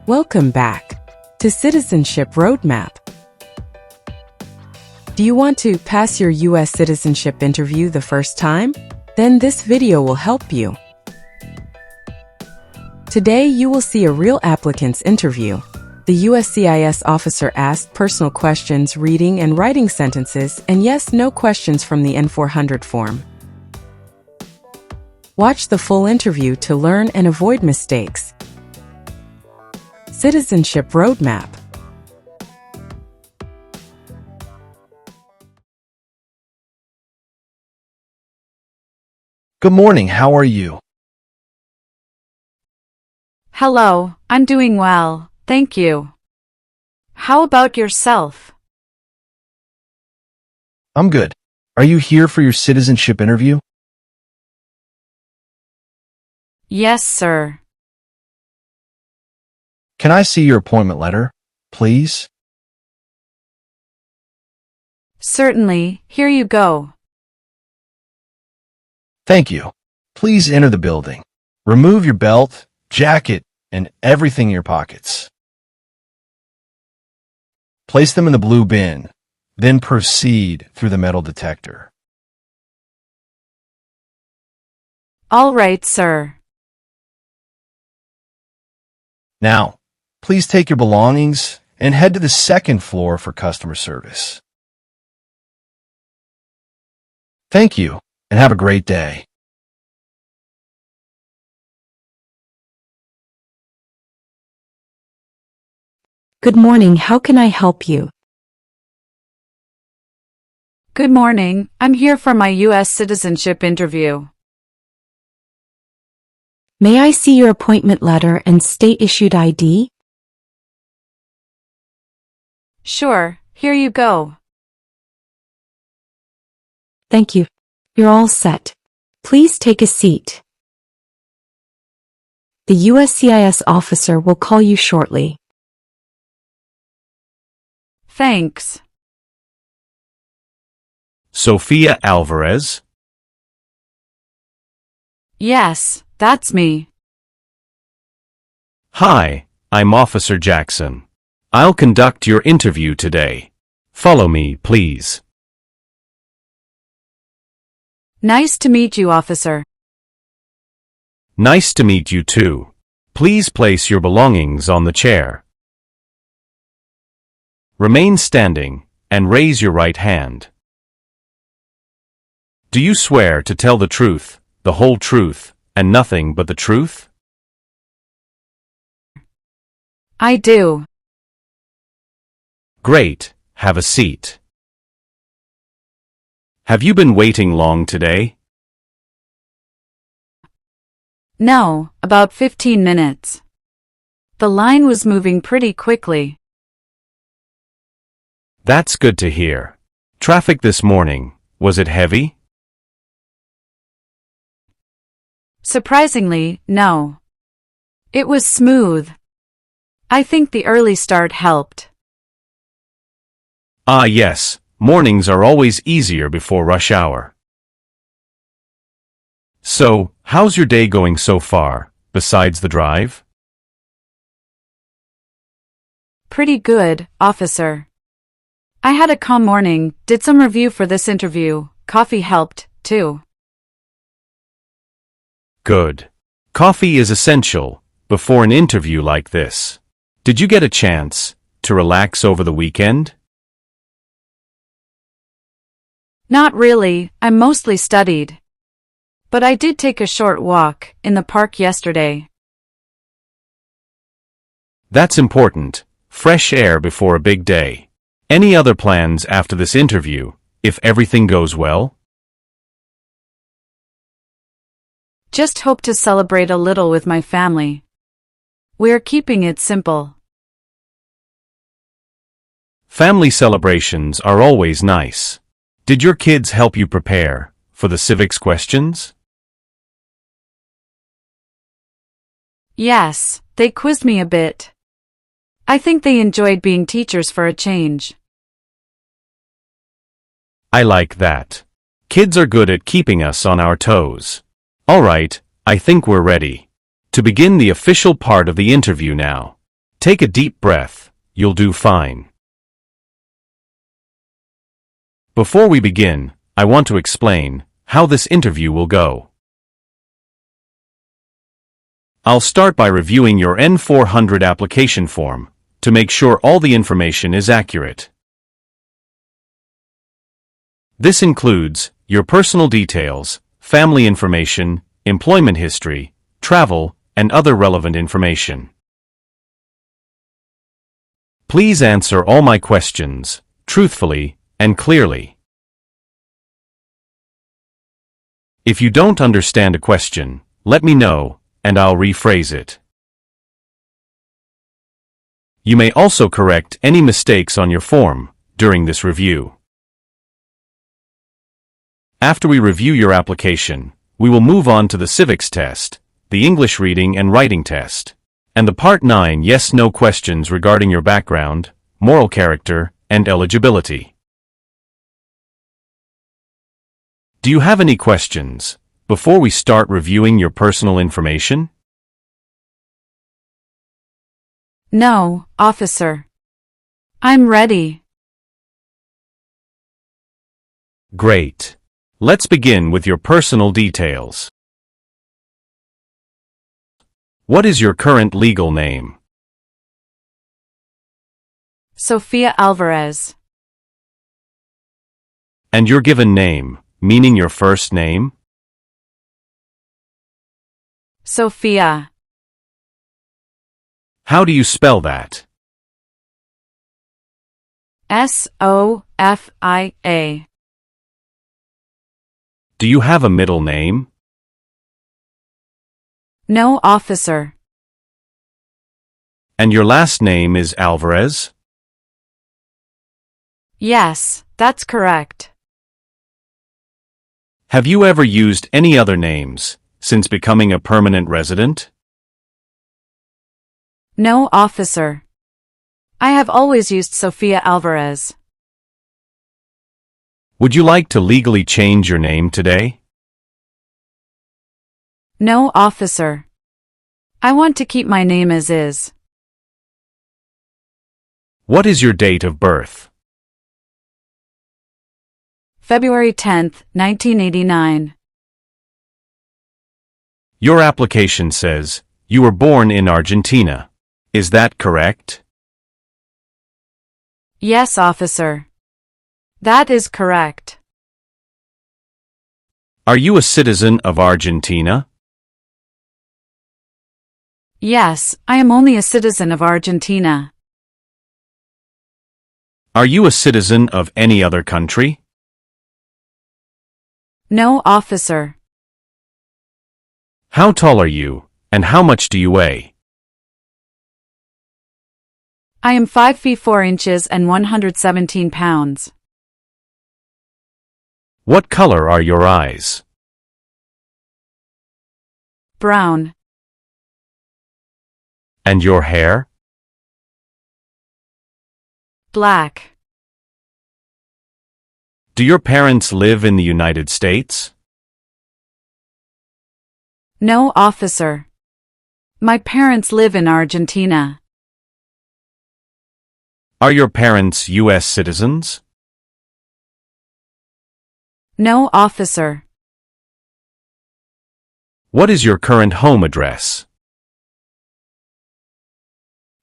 Welcome back to Citizenship Roadmap. Do you want to pass your U.S. citizenship interview the first time? Then this video will help you. Today you will see a real applicant's interview. The USCIS officer asked personal questions, reading and writing sentences, and yes/no questions from the N-400 form. Watch the full interview to learn and avoid mistakes. Citizenship Roadmap. Good morning, how are you? Hello, I'm doing well, thank you. How about yourself? I'm good. Are you here for your citizenship interview? Yes, sir. Can I see your appointment letter, please? Certainly, here you go. Thank you. Please enter the building. Remove your belt, jacket, and everything in your pockets. Place them in the blue bin, then proceed through the metal detector. All right, sir. Now, please take your belongings and head to the second floor for customer service. Thank you, and have a great day. Good morning, how can I help you? Good morning, I'm here for my U.S. citizenship interview. May I see your appointment letter and state-issued ID? Sure, here you go. Thank you. You're all set. Please take a seat. The USCIS officer will call you shortly. Thanks. Sophia Alvarez? Yes, that's me. Hi, I'm Officer Jackson. I'll conduct your interview today. Follow me, please. Nice to meet you, officer. Nice to meet you too. Please place your belongings on the chair. Remain standing and raise your right hand. Do you swear to tell the truth, the whole truth, and nothing but the truth? I do. Great, have a seat. Have you been waiting long today? No, about 15 minutes. The line was moving pretty quickly. That's good to hear. Traffic this morning, was it heavy? Surprisingly, no. It was smooth. I think the early start helped. Ah yes, mornings are always easier before rush hour. So, how's your day going so far, besides the drive? Pretty good, officer. I had a calm morning, did some review for this interview, coffee helped, too. Good. Coffee is essential before an interview like this. Did you get a chance to relax over the weekend? Not really, I mostly studied. But I did take a short walk in the park yesterday. That's important. Fresh air before a big day. Any other plans after this interview, if everything goes well? Just hope to celebrate a little with my family. We're keeping it simple. Family celebrations are always nice. Did your kids help you prepare for the civics questions? Yes, they quizzed me a bit. I think they enjoyed being teachers for a change. I like that. Kids are good at keeping us on our toes. All right, I think we're ready to begin the official part of the interview now. Take a deep breath. You'll do fine. Before we begin, I want to explain how this interview will go. I'll start by reviewing your N-400 application form to make sure all the information is accurate. This includes your personal details, family information, employment history, travel, and other relevant information. Please answer all my questions truthfully and clearly. If you don't understand a question, let me know, and I'll rephrase it. You may also correct any mistakes on your form during this review. After we review your application, we will move on to the Civics test, the English reading and writing test, and the Part 9 yes/no questions regarding your background, moral character, and eligibility. Do you have any questions before we start reviewing your personal information? No, officer. I'm ready. Great. Let's begin with your personal details. What is your current legal name? Sofia Alvarez. And your given name, meaning your first name? Sofia. How do you spell that? Sofia. Do you have a middle name? No, officer. And your last name is Alvarez? Yes, that's correct. Have you ever used any other names since becoming a permanent resident? No, officer. I have always used Sofia Alvarez. Would you like to legally change your name today? No, officer. I want to keep my name as is. What is your date of birth? February 10th, 1989. Your application says you were born in Argentina. Is that correct? Yes, officer. That is correct. Are you a citizen of Argentina? Yes, I am only a citizen of Argentina. Are you a citizen of any other country? No, officer. How tall are you, and how much do you weigh? I am 5 feet 4 inches and 117 pounds. What color are your eyes? Brown. And your hair? Black. Do your parents live in the United States? No, officer. My parents live in Argentina. Are your parents U.S. citizens? No, officer. What is your current home address?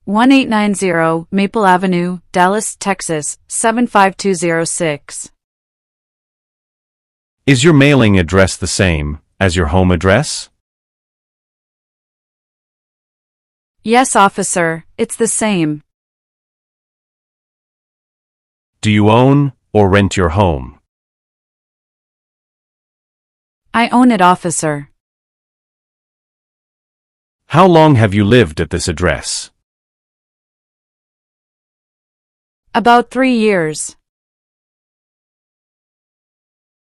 1890 Maple Avenue, Dallas, Texas, 75206. Is your mailing address the same as your home address? Yes, officer, it's the same. Do you own or rent your home? I own it, officer. How long have you lived at this address? About 3 years.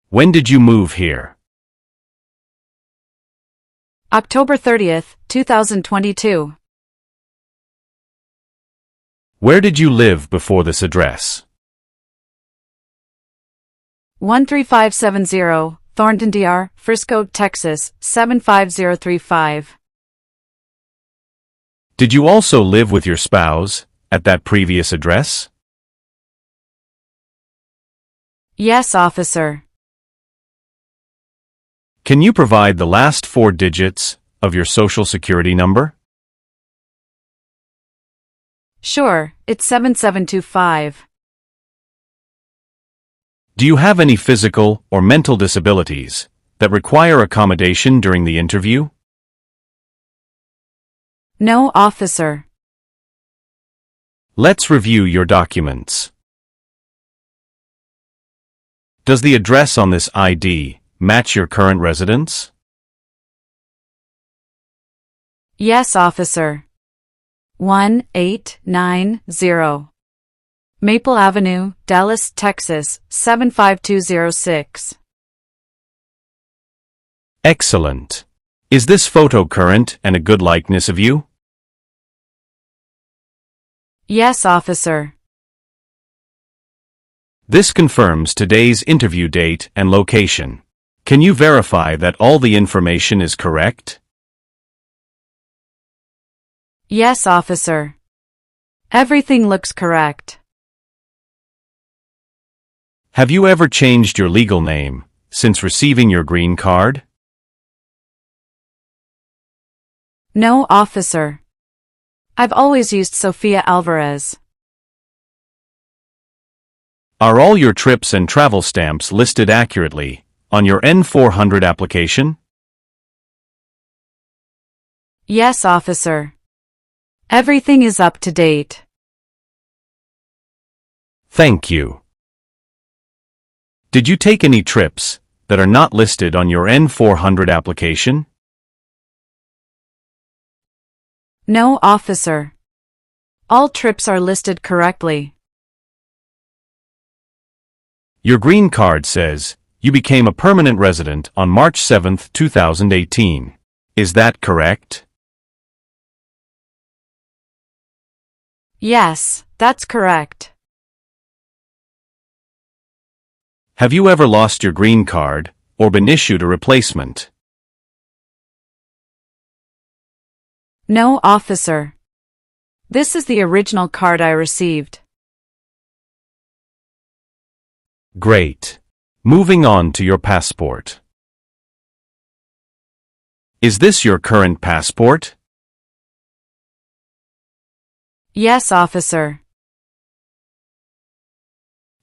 When did you move here? October 30th, 2022. Where did you live before this address? 13570, Thornton DR, Frisco, Texas, 75035. Did you also live with your spouse at that previous address? Yes, officer. Can you provide the last 4 digits of your social security number? Sure, it's 7725. Do you have any physical or mental disabilities that require accommodation during the interview? No, officer. Let's review your documents. Does the address on this ID match your current residence? Yes, officer. 1890 Maple Avenue, Dallas, Texas, 75206. Excellent. Is this photo current and a good likeness of you? Yes, officer. This confirms today's interview date and location. Can you verify that all the information is correct? Yes, officer. Everything looks correct. Have you ever changed your legal name since receiving your green card? No, officer. I've always used Sophia Alvarez. Are all your trips and travel stamps listed accurately on your N-400 application? Yes, officer. Everything is up to date. Thank you. Did you take any trips that are not listed on your N-400 application? No, officer. All trips are listed correctly. Your green card says you became a permanent resident on March 7, 2018. Is that correct? Yes, that's correct. Have you ever lost your green card or been issued a replacement? No, officer. This is the original card I received. Great. Moving on to your passport. Is this your current passport? Yes, officer.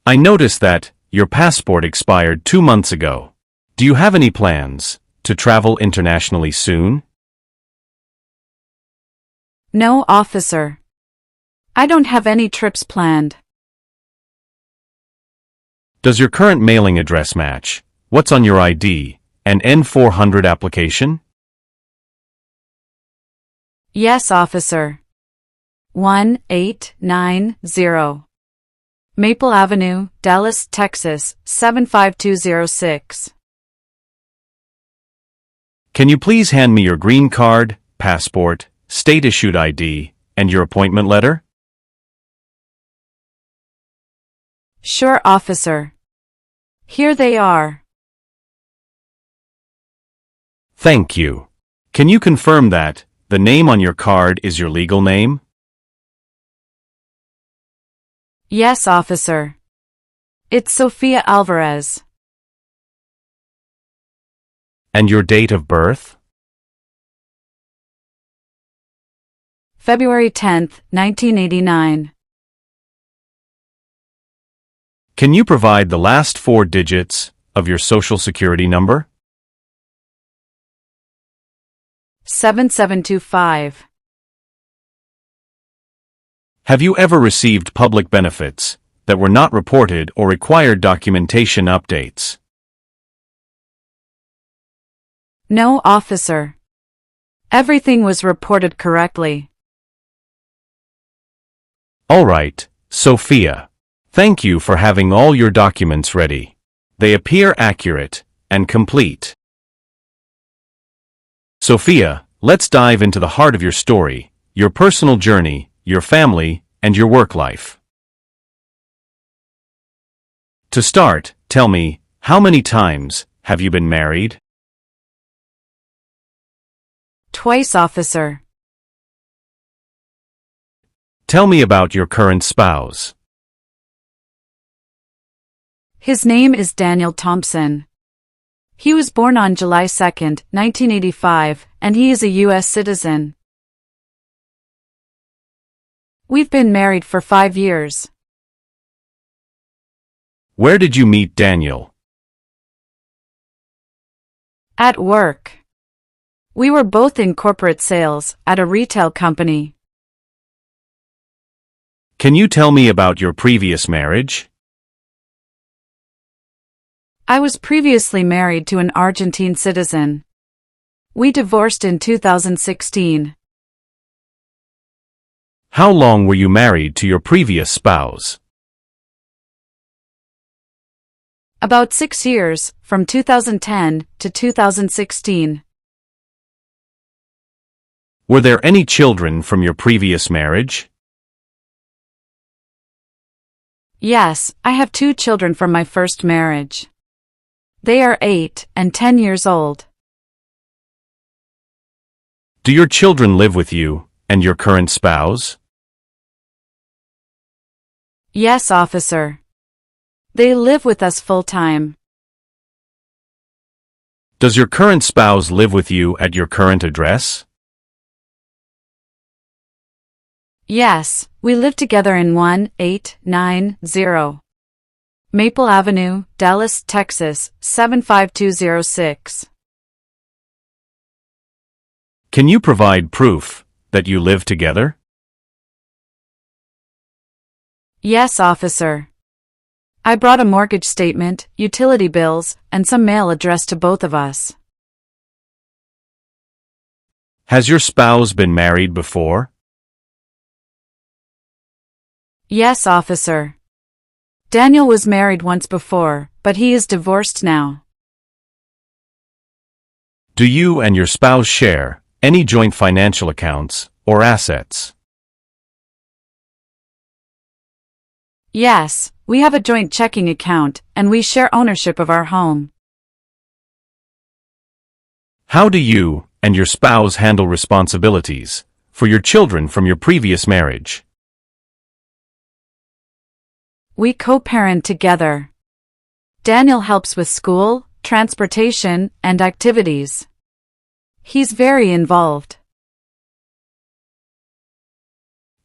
I noticed that your passport expired 2 months ago. Do you have any plans to travel internationally soon? No, officer. I don't have any trips planned. Does your current mailing address match what's on your ID and N-400 application? Yes, officer. 1890 Maple Avenue, Dallas, Texas, 75206. Can you please hand me your green card, passport, state-issued ID, and your appointment letter? Sure, officer. Here they are. Thank you. Can you confirm that the name on your card is your legal name? Yes, officer. It's Sophia Alvarez. And your date of birth? February 10th, 1989. Can you provide the last 4 digits of your social security number? 7725. Have you ever received public benefits that were not reported or required documentation updates? No, officer. Everything was reported correctly. All right, Sophia. Thank you for having all your documents ready. They appear accurate and complete. Sophia, let's dive into the heart of your story, your personal journey, your family, and your work life. To start, tell me, how many times have you been married? Twice, officer. Tell me about your current spouse. His name is Daniel Thompson. He was born on July 2, 1985, and he is a U.S. citizen. We've been married for 5 years. Where did you meet Daniel? At work. We were both in corporate sales at a retail company. Can you tell me about your previous marriage? I was previously married to an Argentine citizen. We divorced in 2016. How long were you married to your previous spouse? About 6 years, from 2010 to 2016. Were there any children from your previous marriage? Yes, I have 2 children from my first marriage. They are 8 and 10 years old. Do your children live with you and your current spouse? Yes, officer. They live with us full-time. Does your current spouse live with you at your current address? Yes, we live together in 1890 Maple Avenue, Dallas, Texas, 75206. Can you provide proof that you live together? Yes, officer. I brought a mortgage statement, utility bills, and some mail addressed to both of us. Has your spouse been married before? Yes, officer. Daniel was married once before, but he is divorced now. Do you and your spouse share any joint financial accounts or assets? Yes, we have a joint checking account, and we share ownership of our home. How do you and your spouse handle responsibilities for your children from your previous marriage? We co-parent together. Daniel helps with school, transportation, and activities. He's very involved.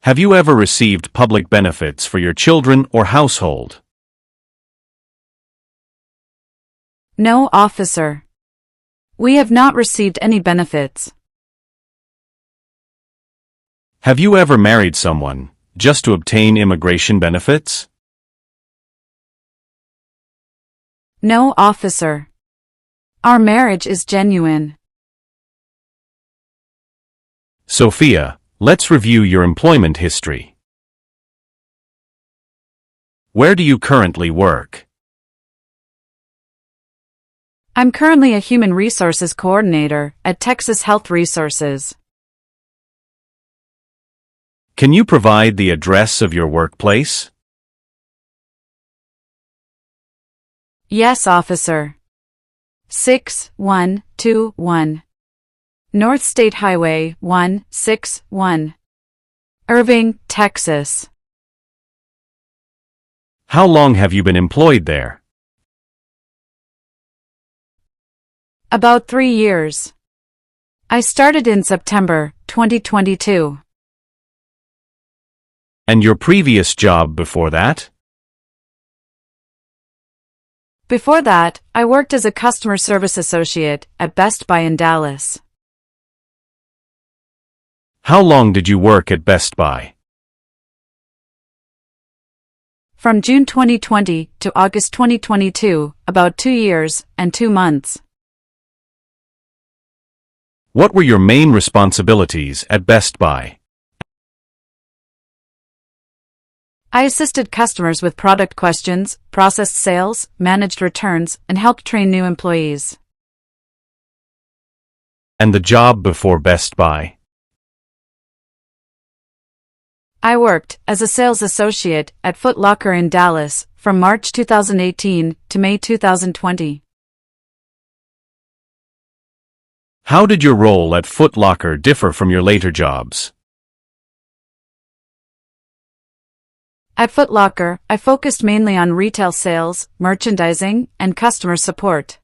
Have you ever received public benefits for your children or household? No, officer. We have not received any benefits. Have you ever married someone just to obtain immigration benefits? No, officer. Our marriage is genuine. Sophia, let's review your employment history. Where do you currently work? I'm currently a Human Resources Coordinator at Texas Health Resources. Can you provide the address of your workplace? Yes, officer. 6121 North State Highway 161, Irving, Texas. How long have you been employed there? About 3 years. I started in September 2022. And your previous job before that? Before that, I worked as a customer service associate at Best Buy in Dallas. How long did you work at Best Buy? From June 2020 to August 2022, about 2 years and 2 months. What were your main responsibilities at Best Buy? I assisted customers with product questions, processed sales, managed returns, and helped train new employees. And the job before Best Buy? I worked as a sales associate at Foot Locker in Dallas from March 2018 to May 2020. How did your role at Foot Locker differ from your later jobs? At Foot Locker, I focused mainly on retail sales, merchandising, and customer support.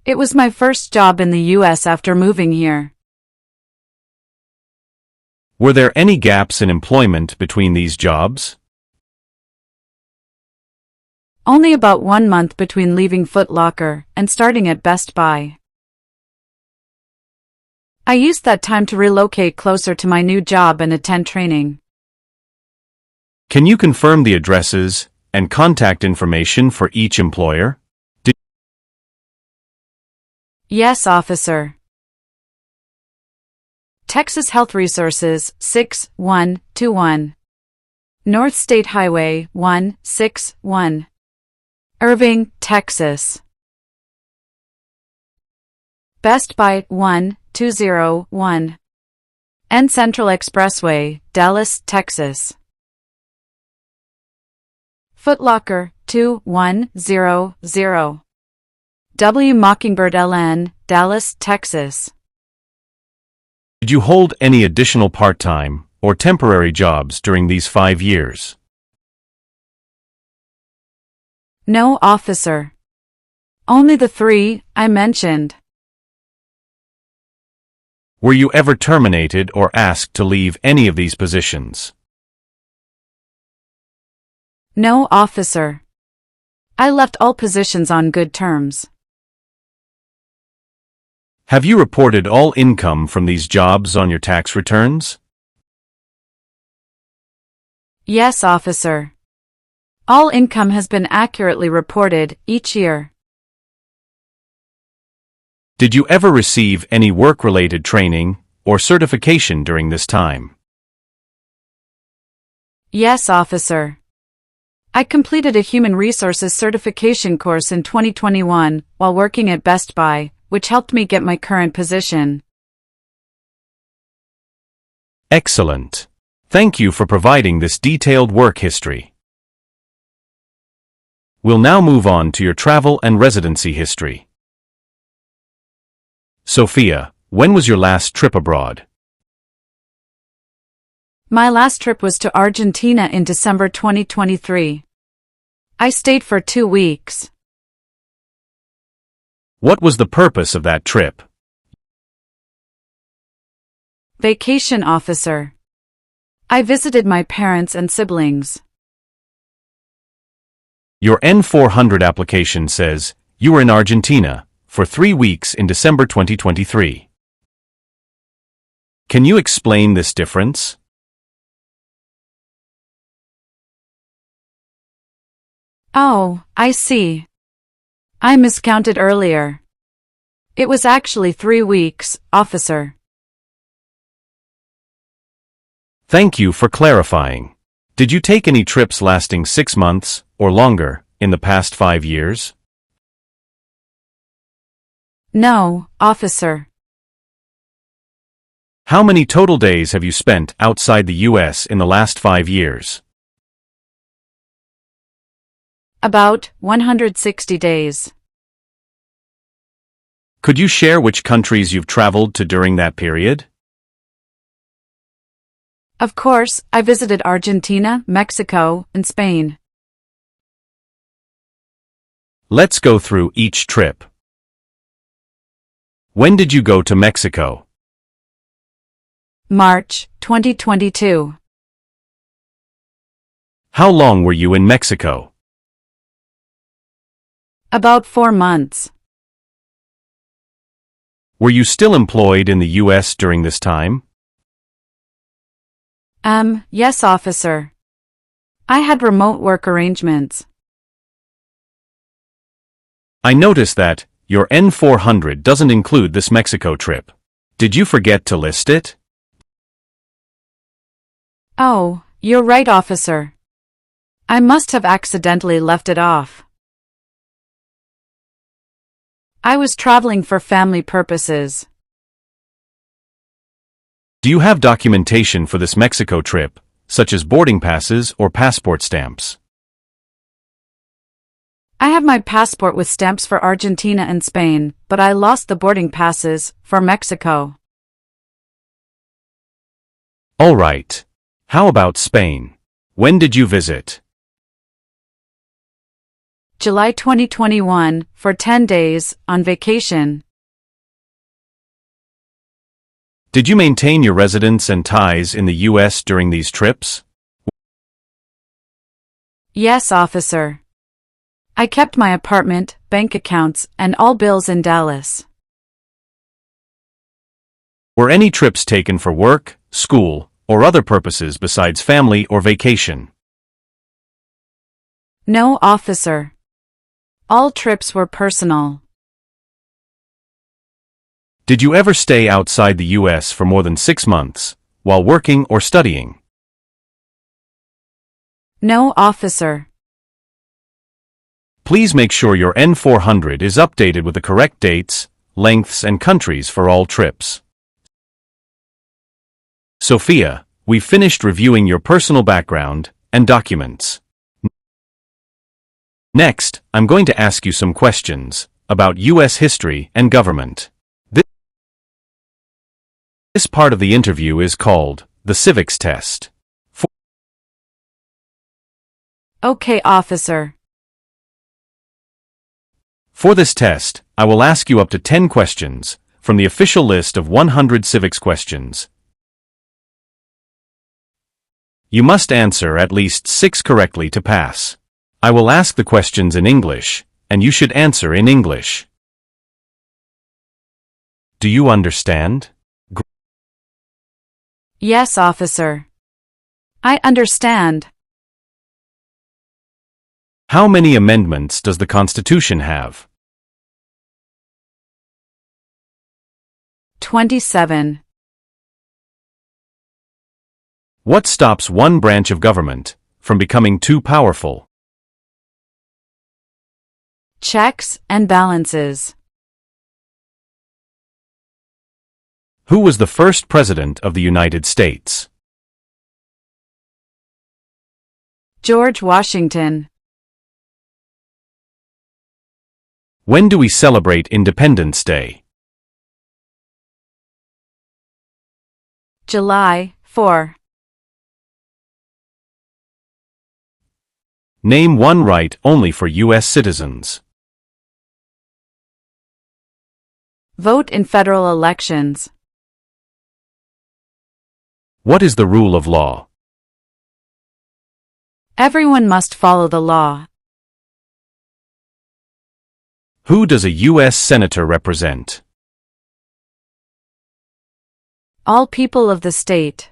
It was my first job in the U.S. after moving here. Were there any gaps in employment between these jobs? Only about 1 month between leaving Foot Locker and starting at Best Buy. I used that time to relocate closer to my new job and attend training. Can you confirm the addresses and contact information for each employer? Yes, officer. Texas Health Resources, 6121. North State Highway, 161. Irving, Texas. Best Buy, 1201. N Central Expressway, Dallas, Texas. Foot Locker, 2100. W Mockingbird LN, Dallas, Texas. Did you hold any additional part-time or temporary jobs during these 5 years? No, officer. Only the 3 I mentioned. Were you ever terminated or asked to leave any of these positions? No, officer. I left all positions on good terms. Have you reported all income from these jobs on your tax returns? Yes, officer. All income has been accurately reported each year. Did you ever receive any work-related training or certification during this time? Yes, officer. I completed a Human Resources certification course in 2021 while working at Best Buy, which helped me get my current position. Excellent. Thank you for providing this detailed work history. We'll now move on to your travel and residency history. Sophia, when was your last trip abroad? My last trip was to Argentina in December 2023. I stayed for 2 weeks. What was the purpose of that trip? Vacation, officer. I visited my parents and siblings. Your N-400 application says you were in Argentina for 3 weeks in December 2023. Can you explain this difference? Oh, I see. I miscounted earlier. It was actually 3 weeks, officer. Thank you for clarifying. Did you take any trips lasting 6 months or longer in the past 5 years? No, officer. How many total days have you spent outside the U.S. in the last 5 years? About 160 days. Could you share which countries you've traveled to during that period? Of course, I visited Argentina, Mexico, and Spain. Let's go through each trip. When did you go to Mexico? March 2022. How long were you in Mexico? About 4 months. Were you still employed in the U.S. during this time? Yes, officer. I had remote work arrangements. I noticed that your N-400 doesn't include this Mexico trip. Did you forget to list it? Oh, you're right, officer. I must have accidentally left it off. I was traveling for family purposes. Do you have documentation for this Mexico trip, such as boarding passes or passport stamps? I have my passport with stamps for Argentina and Spain, but I lost the boarding passes for Mexico. All right. How about Spain? When did you visit? July 2021, for 10 days, on vacation. Did you maintain your residence and ties in the U.S. during these trips? Yes, officer. I kept my apartment, bank accounts, and all bills in Dallas. Were any trips taken for work, school, or other purposes besides family or vacation? No, officer. All trips were personal. Did you ever stay outside the U.S. for more than 6 months, while working or studying? No, officer. Please make sure your N-400 is updated with the correct dates, lengths, and countries for all trips. Sophia, we've finished reviewing your personal background and documents. Next, I'm going to ask you some questions about U.S. history and government. This part of the interview is called the Civics test. Okay, officer. For this test, I will ask you up to 10 questions from the official list of 100 civics questions. You must answer at least 6 correctly to pass. I will ask the questions in English, and you should answer in English. Do you understand? Yes, officer. I understand. How many amendments does the Constitution have? 27. What stops one branch of government from becoming too powerful? Checks and balances. Who was the first president of the United States? George Washington. When do we celebrate Independence Day? July 4. Name one right only for U.S. citizens. Vote in federal elections. What is the rule of law? Everyone must follow the law. Who does a U.S. senator represent? All people of the state.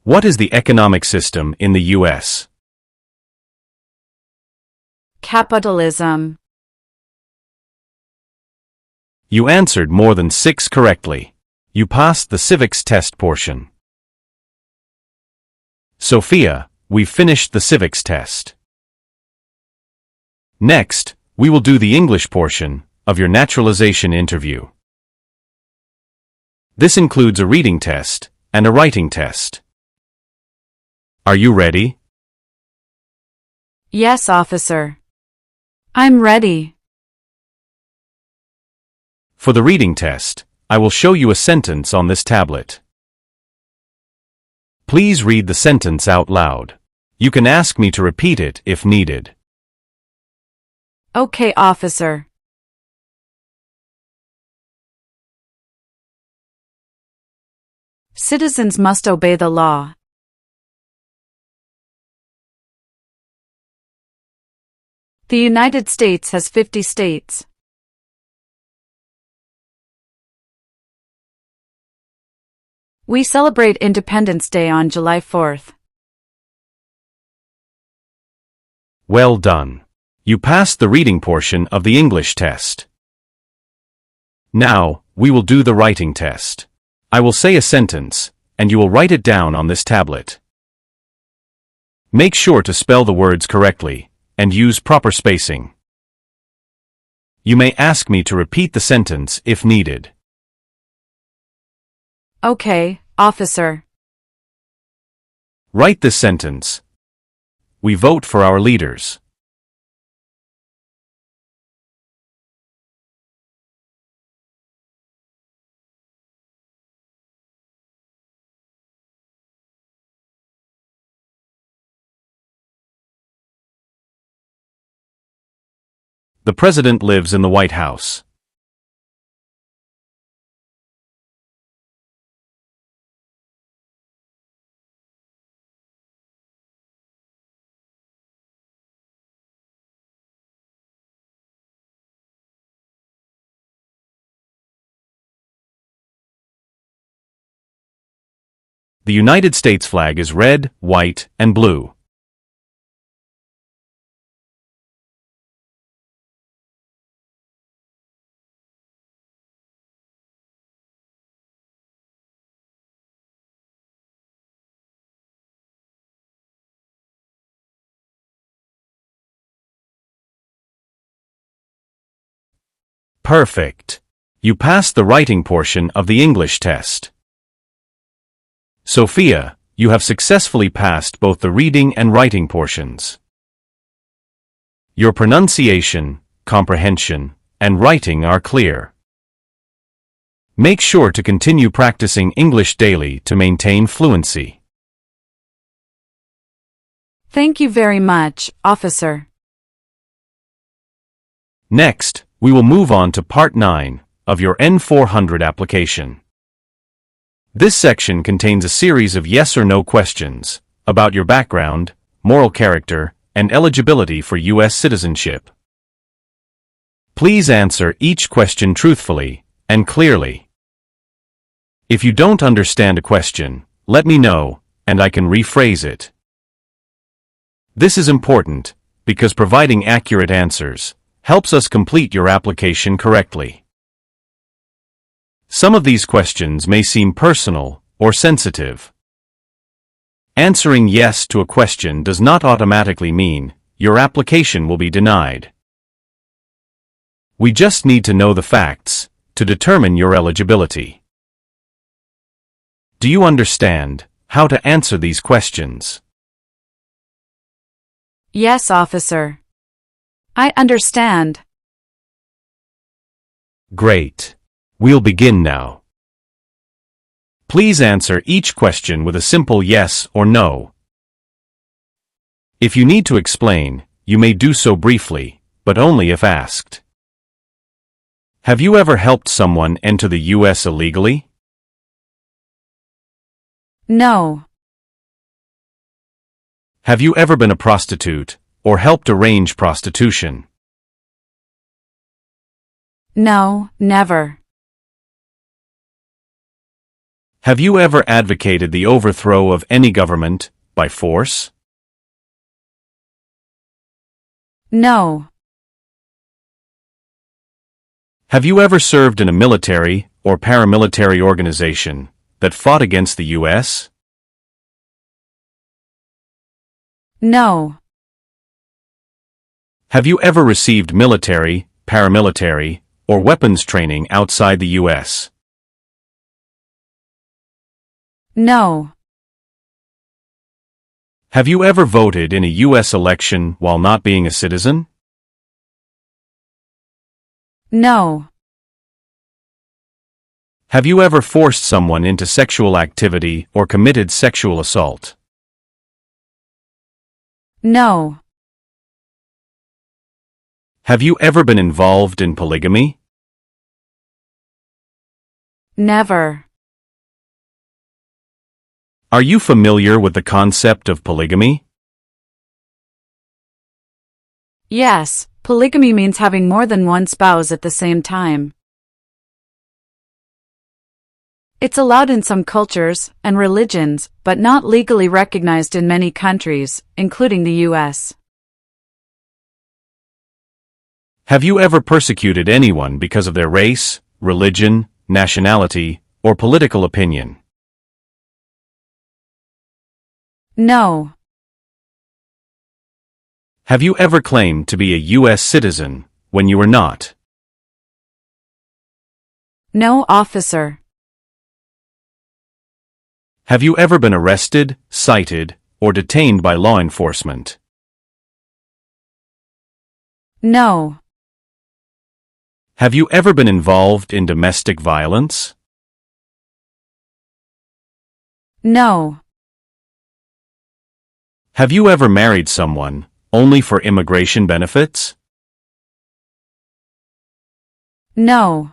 What is the economic system in the U.S.? Capitalism. You answered more than 6 correctly. You passed the civics test portion. Sophia, we've finished the civics test. Next, we will do the English portion of your naturalization interview. This includes a reading test and a writing test. Are you ready? Yes, officer. I'm ready. For the reading test, I will show you a sentence on this tablet. Please read the sentence out loud. You can ask me to repeat it if needed. Okay, officer. Citizens must obey the law. The United States has 50 states. We celebrate Independence Day on July 4th. Well done. You passed the reading portion of the English test. Now, we will do the writing test. I will say a sentence, and you will write it down on this tablet. Make sure to spell the words correctly, and use proper spacing. You may ask me to repeat the sentence if needed. Okay, officer. Write this sentence. We vote for our leaders. The President lives in the White House. The United States flag is red, white, and blue. Perfect. You passed the writing portion of the English test. Sophia, you have successfully passed both the reading and writing portions. Your pronunciation, comprehension, and writing are clear. Make sure to continue practicing English daily to maintain fluency. Thank you very much, officer. Next, we will move on to Part 9 of your N-400 application. This section contains a series of yes or no questions about your background, moral character, and eligibility for U.S. citizenship. Please answer each question truthfully and clearly. If you don't understand a question, let me know, and I can rephrase it. This is important because providing accurate answers helps us complete your application correctly. Some of these questions may seem personal or sensitive. Answering yes to a question does not automatically mean your application will be denied. We just need to know the facts to determine your eligibility. Do you understand how to answer these questions? Yes, officer. I understand. Great. We'll begin now. Please answer each question with a simple yes or no. If you need to explain, you may do so briefly, but only if asked. Have you ever helped someone enter the U.S. illegally? No. Have you ever been a prostitute or helped arrange prostitution? No, never. Have you ever advocated the overthrow of any government by force? No. Have you ever served in a military or paramilitary organization that fought against the U.S.? No. Have you ever received military, paramilitary, or weapons training outside the U.S.? No. Have you ever voted in a U.S. election while not being a citizen? No. Have you ever forced someone into sexual activity or committed sexual assault? No. Have you ever been involved in polygamy? Never. Are you familiar with the concept of polygamy? Yes, polygamy means having more than one spouse at the same time. It's allowed in some cultures and religions, but not legally recognized in many countries, including the U.S. Have you ever persecuted anyone because of their race, religion, nationality, or political opinion? No. Have you ever claimed to be a U.S. citizen when you were not? No, officer. Have you ever been arrested, cited, or detained by law enforcement? No. Have you ever been involved in domestic violence? No. Have you ever married someone only for immigration benefits? No.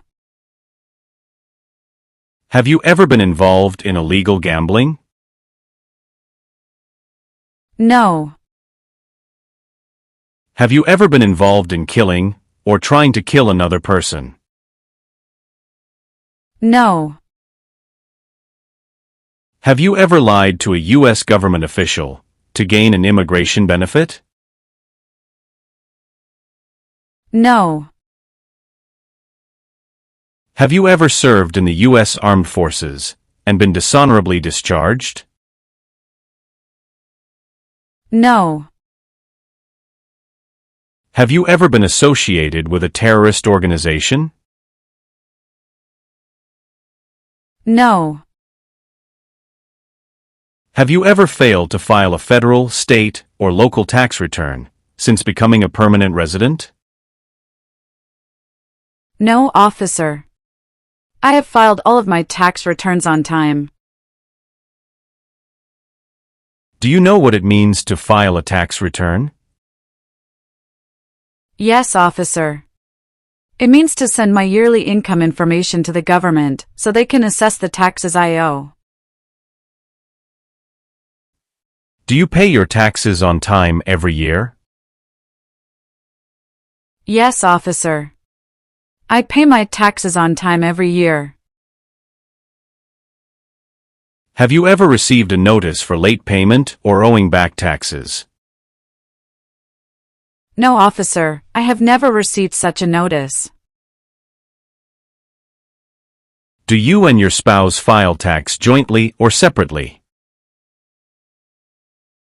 Have you ever been involved in illegal gambling? No. Have you ever been involved in killing or trying to kill another person? No. Have you ever lied to a U.S. government official to gain an immigration benefit? No. Have you ever served in the U.S. Armed Forces and been dishonorably discharged? No. Have you ever been associated with a terrorist organization? No. Have you ever failed to file a federal, state, or local tax return since becoming a permanent resident? No, officer. I have filed all of my tax returns on time. Do you know what it means to file a tax return? Yes, officer. It means to send my yearly income information to the government so they can assess the taxes I owe. Do you pay your taxes on time every year? Yes, officer. I pay my taxes on time every year. Have you ever received a notice for late payment or owing back taxes? No, officer, I have never received such a notice. Do you and your spouse file tax jointly or separately?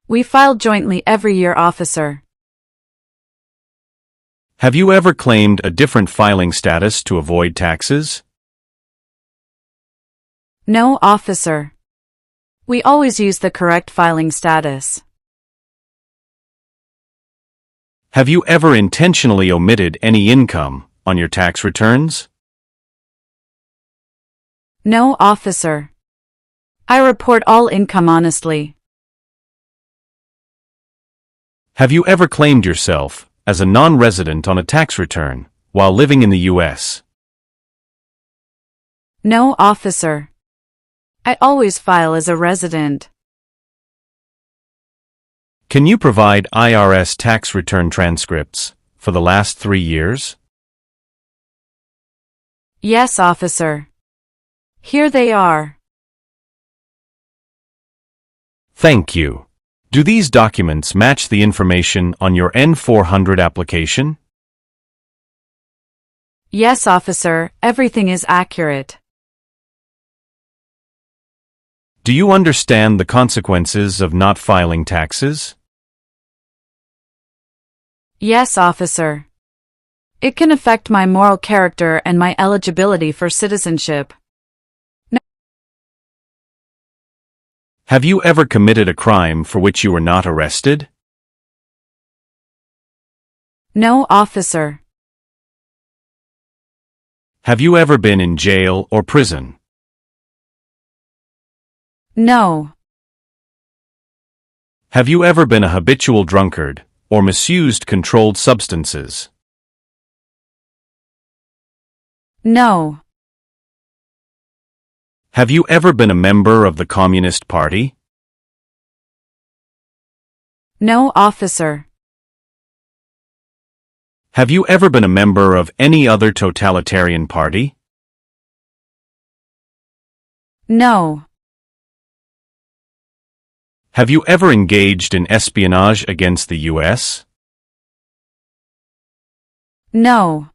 We file jointly every year, officer. Have you ever claimed a different filing status to avoid taxes? No, officer. We always use the correct filing status. Have you ever intentionally omitted any income on your tax returns? No, officer. I report all income honestly. Have you ever claimed yourself as a non-resident on a tax return while living in the U.S.? No, officer. I always file as a resident. Can you provide IRS tax return transcripts for the last 3 years? Yes, officer. Here they are. Thank you. Do these documents match the information on your N-400 application? Yes, officer, everything is accurate. Do you understand the consequences of not filing taxes? Yes, officer. It can affect my moral character and my eligibility for citizenship. Have you ever committed a crime for which you were not arrested? No, officer. Have you ever been in jail or prison? No. Have you ever been a habitual drunkard or misused controlled substances? No. Have you ever been a member of the Communist Party? No, officer. Have you ever been a member of any other totalitarian party? No. Have you ever engaged in espionage against the U.S.? No.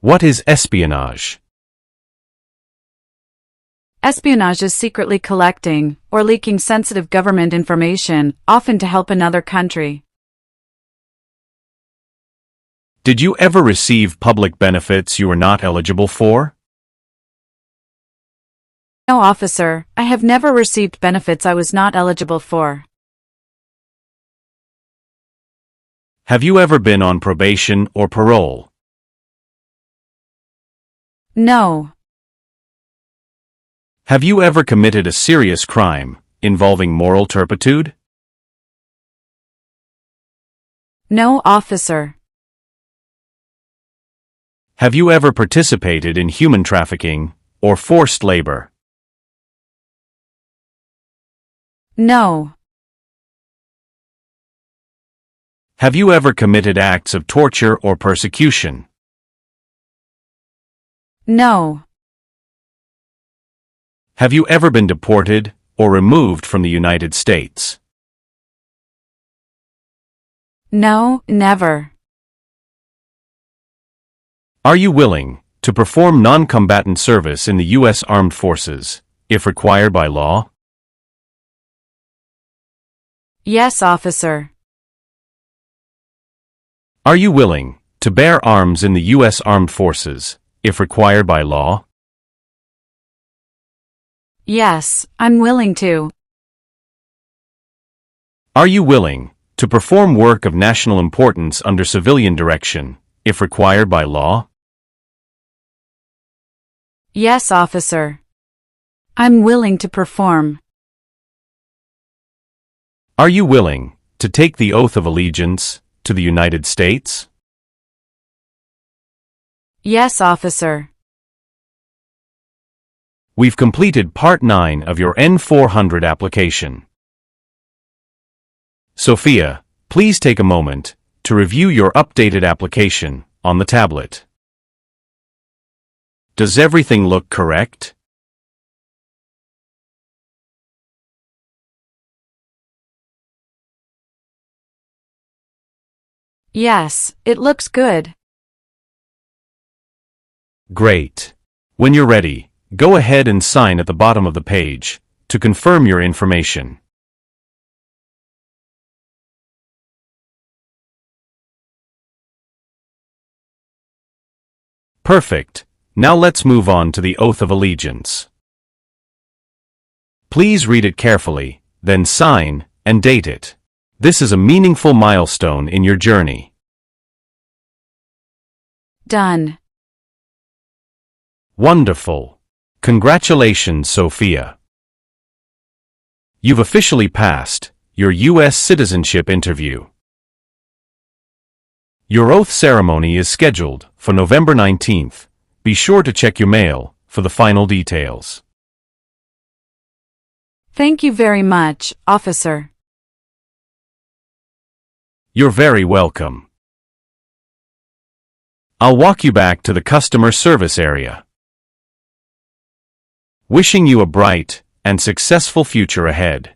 What is espionage? Espionage is secretly collecting or leaking sensitive government information, often to help another country. Did you ever receive public benefits you were not eligible for? No, officer, I have never received benefits I was not eligible for. Have you ever been on probation or parole? No. Have you ever committed a serious crime involving moral turpitude? No, officer. Have you ever participated in human trafficking or forced labor? No. Have you ever committed acts of torture or persecution? No. Have you ever been deported or removed from the United States? No, never. Are you willing to perform non-combatant service in the U.S. Armed Forces, if required by law? Yes, officer. Are you willing to bear arms in the U.S. Armed Forces, if required by law? Yes, I'm willing to. Are you willing to perform work of national importance under civilian direction, if required by law? Yes, officer. I'm willing to perform. Are you willing to take the oath of allegiance to the United States? Yes, officer. We've completed Part 9 of your N-400 application. Sophia, please take a moment to review your updated application on the tablet. Does everything look correct? Yes, it looks good. Great. When you're ready, go ahead and sign at the bottom of the page to confirm your information. Perfect. Now let's move on to the Oath of Allegiance. Please read it carefully, then sign and date it. This is a meaningful milestone in your journey. Done. Wonderful. Congratulations, Sophia. You've officially passed your U.S. Citizenship Interview. Your oath ceremony is scheduled for November 19th. Be sure to check your mail for the final details. Thank you very much, officer. You're very welcome. I'll walk you back to the customer service area. Wishing you a bright and successful future ahead.